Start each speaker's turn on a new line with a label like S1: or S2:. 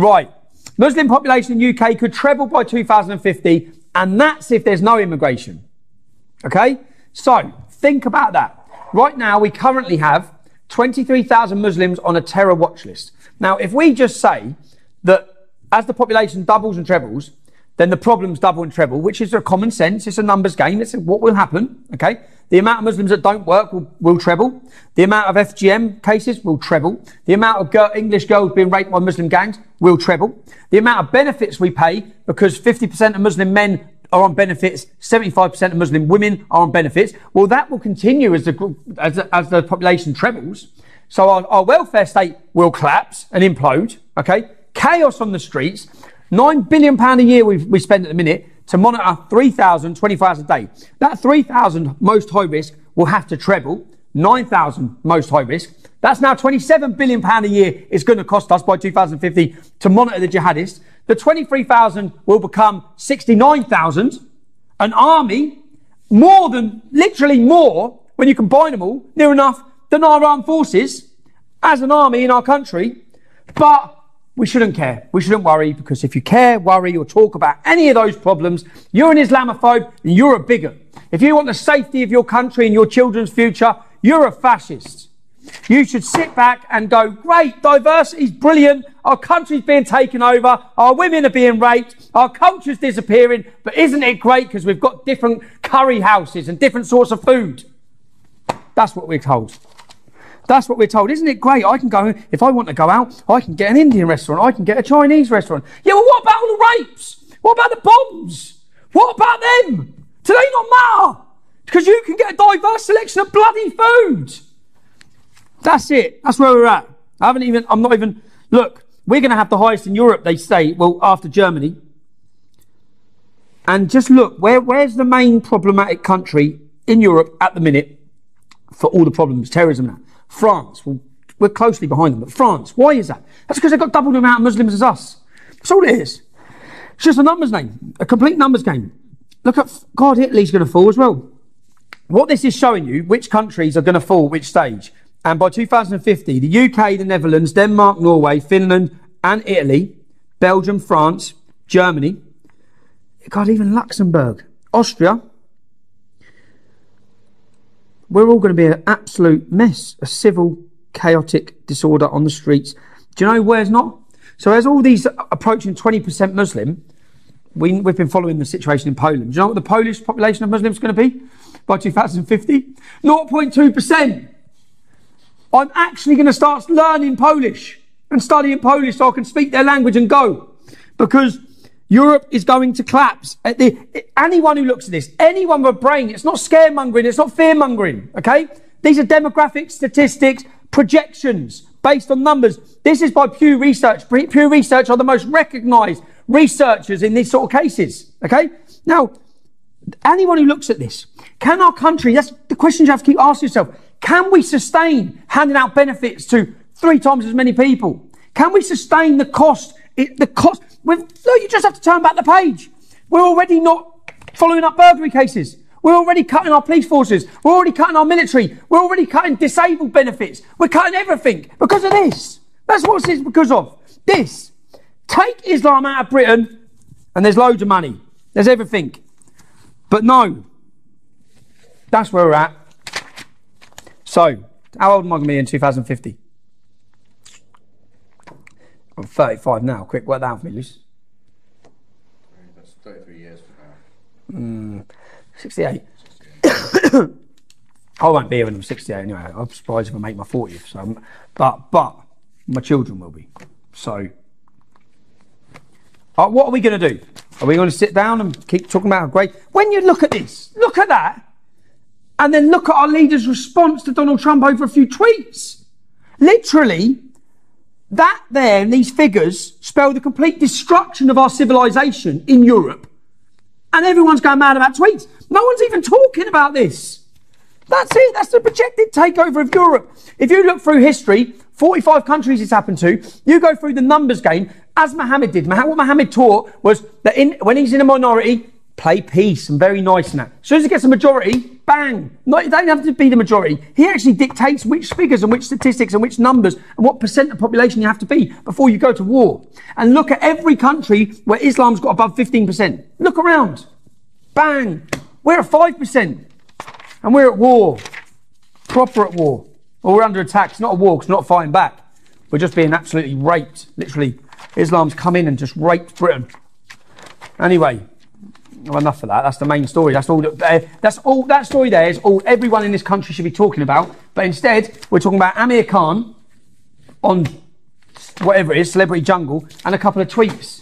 S1: Right. Muslim population in UK could treble by 2050, and that's if there's no immigration. Okay? So, think about that. Right now, we currently have 23,000 Muslims on a terror watch list. Now, if we just say that as the population doubles and trebles, then the problems double and treble, which is a common sense. It's a numbers game. It's what will happen. Okay. The amount of Muslims that don't work will treble. The amount of FGM cases will treble. The amount of English girls being raped by Muslim gangs will treble. The amount of benefits we pay, because 50% of Muslim men are on benefits, 75% of Muslim women are on benefits. Well, that will continue as the population trebles. So our welfare state will collapse and implode. Okay. Chaos on the streets. £9 billion a year we spend at the minute to monitor 3,000 24 hours a day. That 3,000 most high risk will have to treble. 9,000 most high risk. That's now £27 billion a year it's going to cost us by 2050 to monitor the jihadists. The 23,000 will become 69,000. An army, literally more, when you combine them all, near enough than our armed forces as an army in our country. But we shouldn't care. We shouldn't worry, because if you care, worry, or talk about any of those problems, you're an Islamophobe and you're a bigot. If you want the safety of your country and your children's future, you're a fascist. You should sit back and go, great, diversity's brilliant. Our country's being taken over. Our women are being raped. Our culture's disappearing. But isn't it great because we've got different curry houses and different sorts of food? That's what we're told. That's what we're told. Isn't it great? I can go, if I want to go out, I can get an Indian restaurant. I can get a Chinese restaurant. Yeah, well, what about all the rapes? What about the bombs? What about them? Do they not matter? Because you can get a diverse selection of bloody food. That's it. That's where we're at. Look, we're going to have the highest in Europe, they say, well, after Germany. And just look, where's the main problematic country in Europe at the minute for all the problems, terrorism now? France. Well, we're closely behind them, but France. Why is that? That's because they've got double the amount of Muslims as us. That's all it is. It's just a numbers game, a complete numbers game. Look at, God, Italy's going to fall as well. What this is showing you, which countries are going to fall at which stage. And by 2050, the UK, the Netherlands, Denmark, Norway, Finland and Italy, Belgium, France, Germany, God, even Luxembourg, Austria, we're all going to be an absolute mess, a civil, chaotic disorder on the streets. Do you know where's not? So as all these approaching 20% Muslim, we've been following the situation in Poland. Do you know what the Polish population of Muslims is going to be by 2050? 0.2%. I'm actually going to start learning Polish and studying Polish so I can speak their language and go. Because Europe is going to collapse. Anyone who looks at this, anyone with a brain, it's not scaremongering, it's not fearmongering, okay? These are demographic statistics, projections, based on numbers. This is by Pew Research. Pew Research are the most recognised researchers in these sort of cases, okay? Now, anyone who looks at this, can our country, that's the question you have to keep asking yourself, can we sustain handing out benefits to 3 times as many people? Can we sustain the cost? Look, you just have to turn back the page. We're already not following up burglary cases. We're already cutting our police forces. We're already cutting our military. We're already cutting disabled benefits. We're cutting everything because of this. That's what it's because of. This. Take Islam out of Britain and there's loads of money. There's everything. But no. That's where we're at. So, how old am I going to be in 2050? I'm 35 now. Quick, work that out for me, Luce.
S2: That's 33 years from now.
S1: 68. I won't be here when I'm 68 anyway. I'm surprised if I make my 40th. So, but my children will be. So, what are we going to do? Are we going to sit down and keep talking about how great? When you look at this, look at that, and then look at our leader's response to Donald Trump over a few tweets. Literally, that there and these figures spell the complete destruction of our civilization in Europe. And everyone's going mad about tweets. No one's even talking about this. That's it. That's the projected takeover of Europe. If you look through history, 45 countries it's happened to, you go through the numbers game, as Muhammad did. What Muhammad taught was that when he's in a minority, play peace and very nice and that. As soon as it gets a majority, bang. It don't have to be the majority. He actually dictates which figures and which statistics and which numbers and what percent of population you have to be before you go to war. And look at every country where Islam's got above 15%. Look around. Bang. We're at 5%. And we're at war. Proper at war. Or we're under attack. It's not a war because we're not fighting back. We're just being absolutely raped. Literally, Islam's come in and just raped Britain. Anyway, well, enough of that. That's the main story. That's all. That story there is all everyone in this country should be talking about. But instead, we're talking about Amir Khan on whatever it is, Celebrity Jungle, and a couple of tweets.